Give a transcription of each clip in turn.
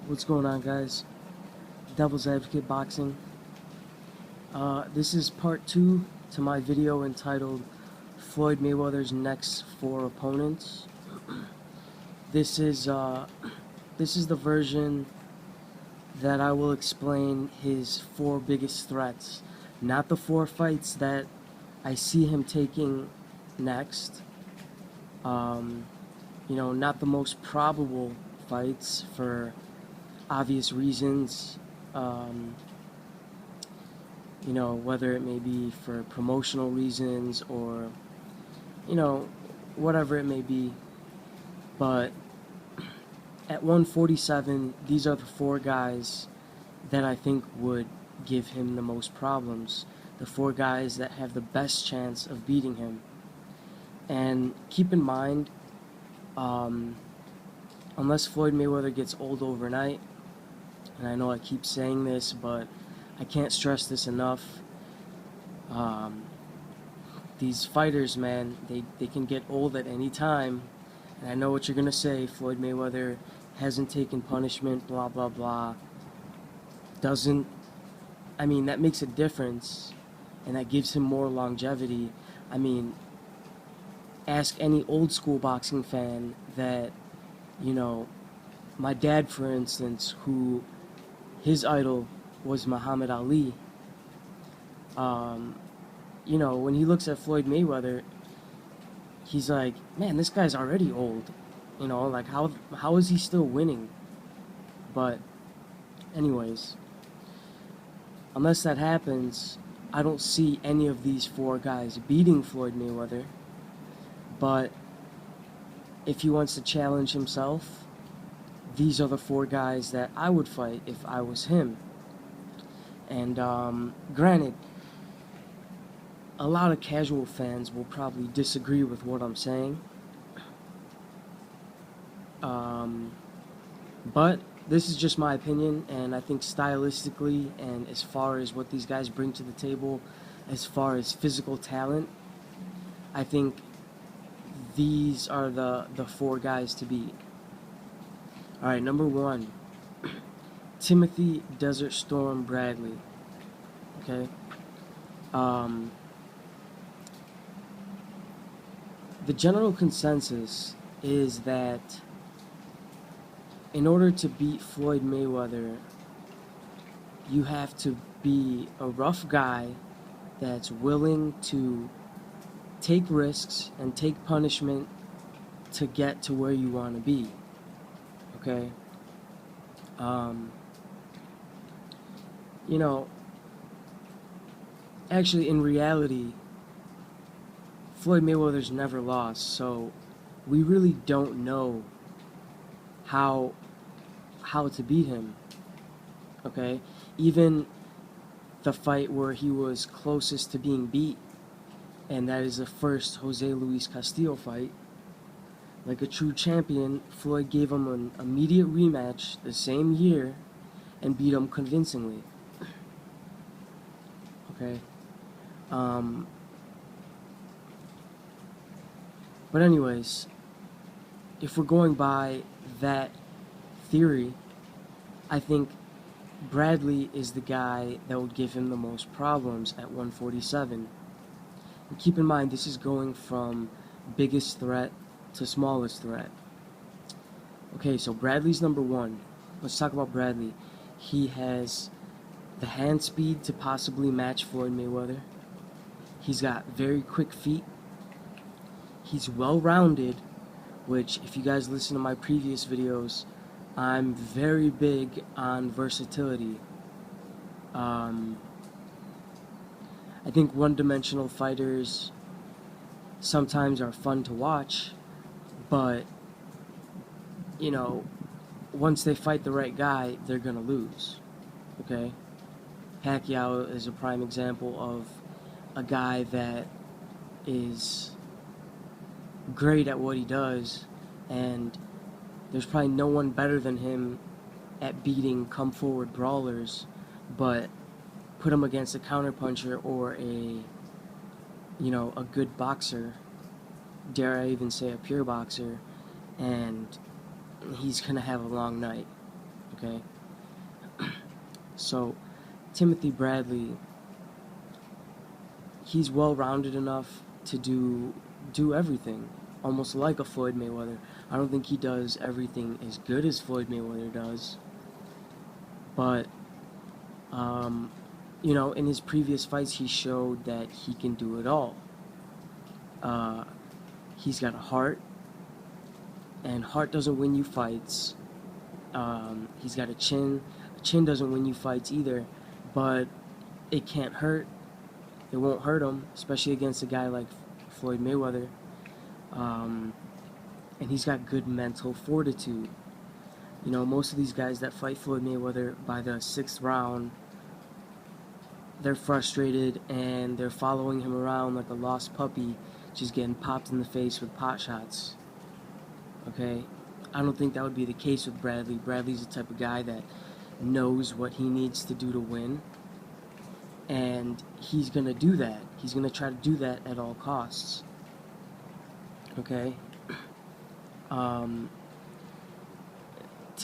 What's going on, guys? Devil's Advocate Boxing. This is part 2 to my video entitled Floyd Mayweather's Next 4 Opponents. This is the version that I will explain his 4 biggest threats, not the 4 fights that I see him taking next. Not the most probable fights for obvious reasons, whether it may be for promotional reasons or, whatever it may be. But at 147, these are the 4 guys that I think would give him the most problems. The 4 guys that have the best chance of beating him. And keep in mind, unless Floyd Mayweather gets old overnight, and I know I keep saying this, but I can't stress this enough. These fighters, man, they can get old at any time. And I know what you're going to say. Floyd Mayweather hasn't taken punishment, blah, blah, blah. That makes a difference. And that gives him more longevity. Ask any old school boxing fan that, my dad, for instance, who his idol was Muhammad Ali. When he looks at Floyd Mayweather, he's like, man, this guy's already old. How is he still winning? But anyways, unless that happens, I don't see any of these 4 guys beating Floyd Mayweather. But if he wants to challenge himself, these are the 4 guys that I would fight if I was him. And granted, a lot of casual fans will probably disagree with what I'm saying. But this is just my opinion, and I think stylistically and as far as what these guys bring to the table, as far as physical talent, I think these are the 4 guys to beat. Alright, number 1, Timothy Desert Storm Bradley. Okay? The general consensus is that in order to beat Floyd Mayweather, you have to be a rough guy that's willing to take risks and take punishment to get to where you want to be. Okay? Actually, in reality, Floyd Mayweather's never lost, so we really don't know how to beat him. Okay? Even the fight where he was closest to being beat, and that is the first Jose Luis Castillo fight. Like a true champion, Floyd gave him an immediate rematch the same year and beat him convincingly. Okay? But anyways, if we're going by that theory, I think Bradley is the guy that would give him the most problems at 147. And keep in mind, this is going from biggest threat to smallest threat. Okay, so Bradley's number 1. Let's talk about Bradley. He has the hand speed to possibly match Floyd Mayweather. He's got very quick feet. He's well-rounded, which, if you guys listen to my previous videos, I'm very big on versatility. I think one-dimensional fighters sometimes are fun to watch, but, once they fight the right guy, they're gonna lose. Okay? Pacquiao is a prime example of a guy that is great at what he does, and there's probably no one better than him at beating come-forward brawlers, but put him against a counterpuncher or a good boxer, dare I even say a pure boxer, and he's gonna have a long night. okay? So, Timothy Bradley, he's well-rounded enough to do everything, almost like a Floyd Mayweather. I don't think he does everything as good as Floyd Mayweather does, but you know, in his previous fights, he showed that he can do it all. Uh, he's got a heart, and heart doesn't win you fights. He's got a chin. A chin doesn't win you fights either, but it can't hurt. It won't hurt him, especially against a guy like Floyd Mayweather. And he's got good mental fortitude. You know, most of these guys that fight Floyd Mayweather, by the 6th round, they're frustrated and they're following him around like a lost puppy, just getting popped in the face with pot shots. Okay? I don't think that would be the case with Bradley. Bradley's the type of guy that knows what he needs to do to win, and he's going to do that. He's going to try to do that at all costs. Okay? To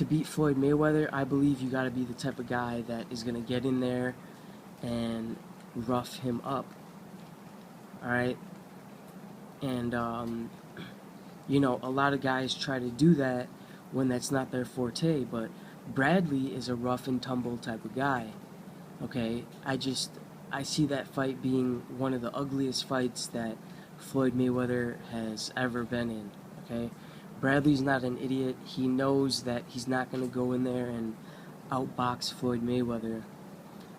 beat Floyd Mayweather, I believe you got to be the type of guy that is going to get in there and rough him up. Alright? And, you know, a lot of guys try to do that when that's not their forte, but Bradley is a rough and tumble type of guy. Okay? I see that fight being one of the ugliest fights that Floyd Mayweather has ever been in. Okay? Bradley's not an idiot. He knows that he's not going to go in there and outbox Floyd Mayweather.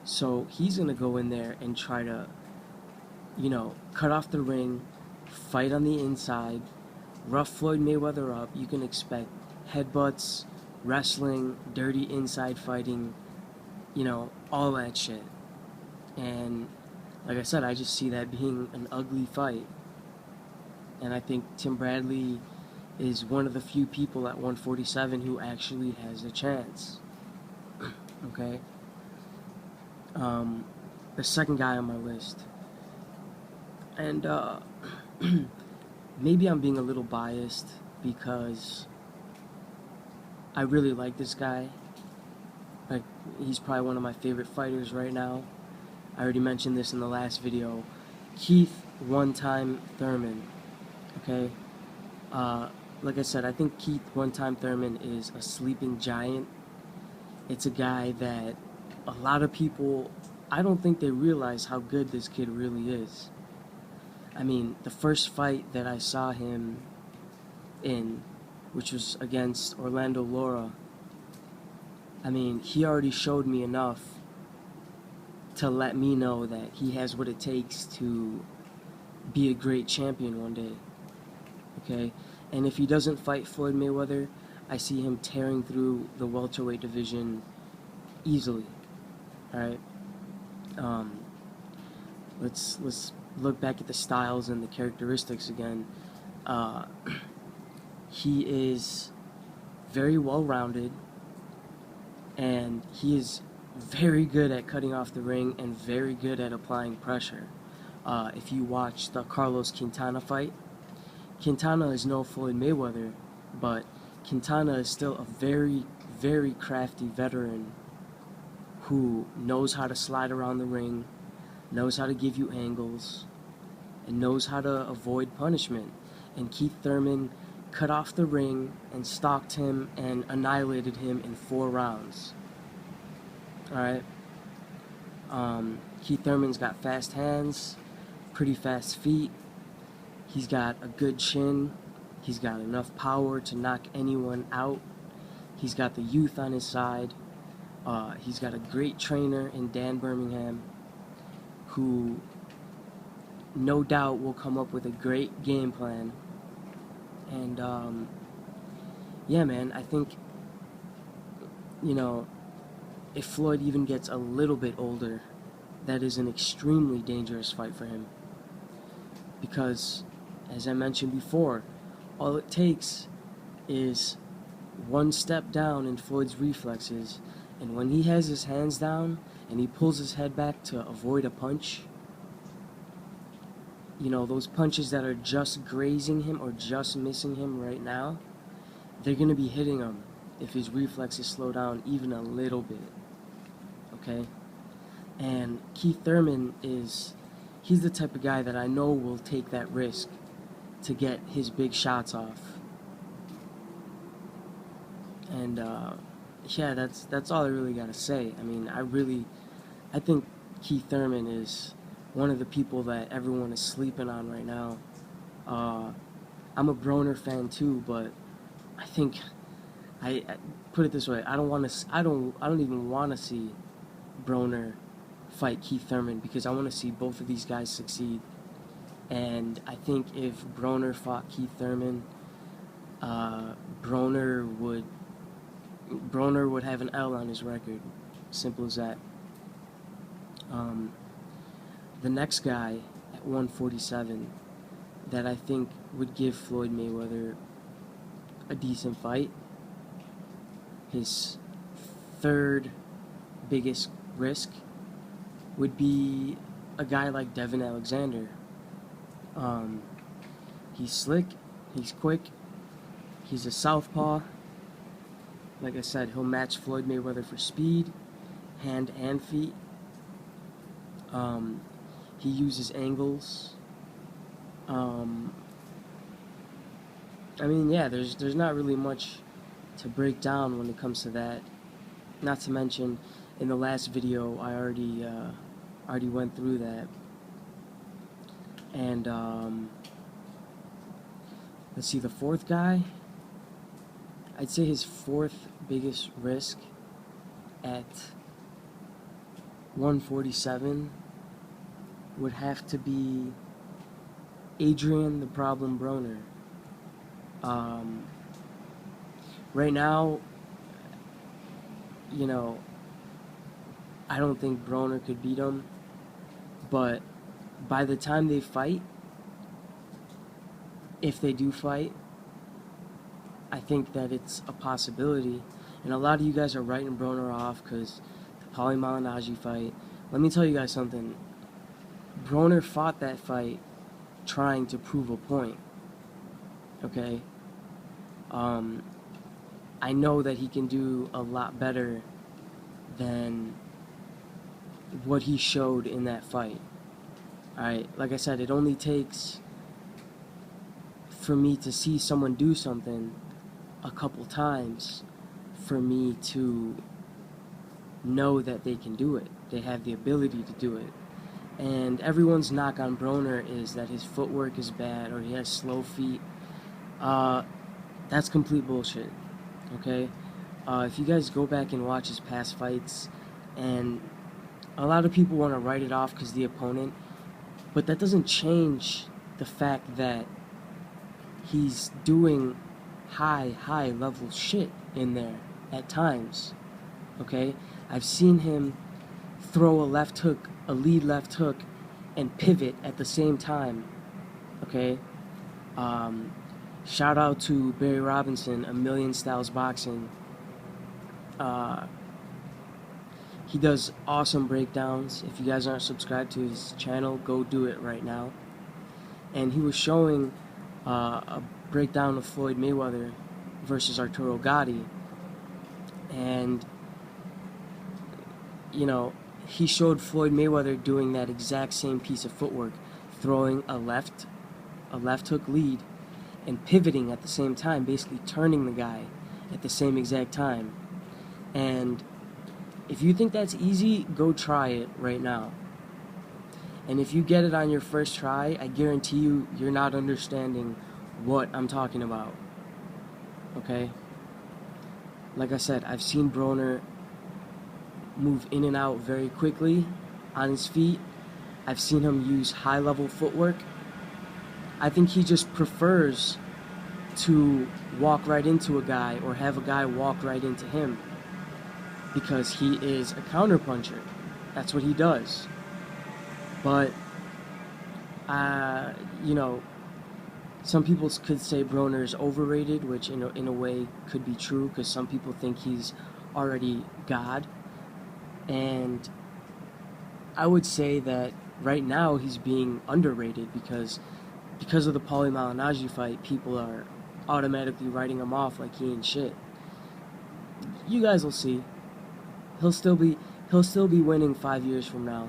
So he's going to go in there and try to, you know, cut off the ring, fight on the inside, rough Floyd Mayweather up. You can expect headbutts, wrestling, dirty inside fighting, you know, all that shit. And like I said, I just see that being an ugly fight. And I think Tim Bradley is one of the few people at 147 who actually has a chance. Okay? The second guy on my list. And maybe I'm being a little biased because I really like this guy. Like, he's probably one of my favorite fighters right now. I already mentioned this in the last video. Keith One-Time Thurman. Okay? Like I said, I think Keith One-Time Thurman is a sleeping giant. It's a guy that a lot of people, I don't think they realize how good this kid really is. I mean, the first fight that I saw him in, which was against Orlando Lara, I mean, he already showed me enough to let me know that he has what it takes to be a great champion one day. Okay? And if he doesn't fight Floyd Mayweather, I see him tearing through the welterweight division easily. Alright? Let's look back at the styles and the characteristics again. He is very well-rounded, and he is very good at cutting off the ring and very good at applying pressure. If you watch the Carlos Quintana fight, Quintana is no Floyd Mayweather, but Quintana is still a very, very crafty veteran who knows how to slide around the ring, knows how to give you angles, and knows how to avoid punishment. And Keith Thurman cut off the ring and stalked him and annihilated him in 4 rounds. Alright? Keith Thurman's got fast hands, pretty fast feet. He's got a good chin. He's got enough power to knock anyone out. He's got the youth on his side. He's got a great trainer in Dan Birmingham who no doubt will come up with a great game plan. And, yeah, man, I think, you know, if Floyd even gets a little bit older, that is an extremely dangerous fight for him. Because, as I mentioned before, all it takes is one step down in Floyd's reflexes, and when he has his hands down and he pulls his head back to avoid a punch, you know, those punches that are just grazing him or just missing him right now, they're going to be hitting him. if his reflexes slow down even a little bit. Okay? And Keith Thurman he's the type of guy that I know will take that risk to get his big shots off. And yeah, that's all I really gotta say. I mean, I think Keith Thurman is one of the people that everyone is sleeping on right now. I'm a Broner fan too, but I think I put it this way: I don't even want to see Broner fight Keith Thurman because I want to see both of these guys succeed. And I think if Broner fought Keith Thurman, Broner would have an L on his record. Simple as that. The next guy at 147 that I think would give Floyd Mayweather a decent fight, his third biggest risk, would be a guy like Devin Alexander. He's slick, he's quick, he's a southpaw. Like I said, he'll match Floyd Mayweather for speed, hand and feet. He uses angles. I mean, yeah, there's not really much to break down when it comes to that. Not to mention, in the last video, I already went through that. And let's see, the fourth guy. I'd say his fourth biggest risk at 147 would have to be Adrian the Problem Broner. Right now, you know, I don't think Broner could beat him, but by the time they fight, if they do fight, I think that it's a possibility. And a lot of you guys are writing Broner off because the Paulie Malignaggi fight. Let me tell you guys something. Broner fought that fight trying to prove a point. Okay? I know that he can do a lot better than what he showed in that fight. Alright, like I said, it only takes for me to see someone do something a couple times for me to know that they can do it. They have the ability to do it. And everyone's knock on Broner is that his footwork is bad or he has slow feet. That's complete bullshit. Okay? If you guys go back and watch his past fights, and a lot of people want to write it off because the opponent, but that doesn't change the fact that he's doing high level shit in there at times. Okay? I've seen him throw a left hook, a lead left hook, and pivot at the same time. Okay? Shout out to Barry Robinson, A Million Styles Boxing. He does awesome breakdowns. If you guys aren't subscribed to his channel, go do it right now. And he was showing a breakdown of Floyd Mayweather versus Arturo Gatti. And, you know, he showed Floyd Mayweather doing that exact same piece of footwork, throwing a left hook lead and pivoting at the same time, basically turning the guy at the same exact time. And if you think that's easy, go try it right now. And if you get it on your first try, I guarantee you, you're not understanding what I'm talking about. Okay? Like I said, I've seen Broner move in and out very quickly on his feet. I've seen him use high-level footwork. I think he just prefers to walk right into a guy or have a guy walk right into him because he is a counterpuncher. That's what he does. But, you know, some people could say Broner is overrated, which in a way could be true because some people think he's already God. And I would say that right now he's being underrated because of the Paulie Malignaggi fight, people are automatically writing him off like he ain't shit. You guys will see. He'll still be he'll still be winning 5 years from now,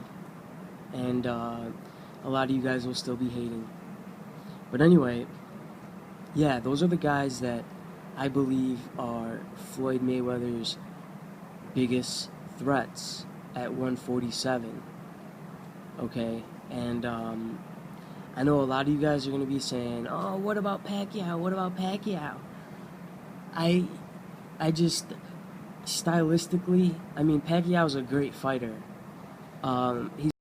and a lot of you guys will still be hating. But anyway, yeah, those are the guys that I believe are Floyd Mayweather's biggest threats at 147. Okay, and I know a lot of you guys are gonna be saying, "Oh, what about Pacquiao? What about Pacquiao?" I I just stylistically, I mean, Pacquiao's a great fighter. He's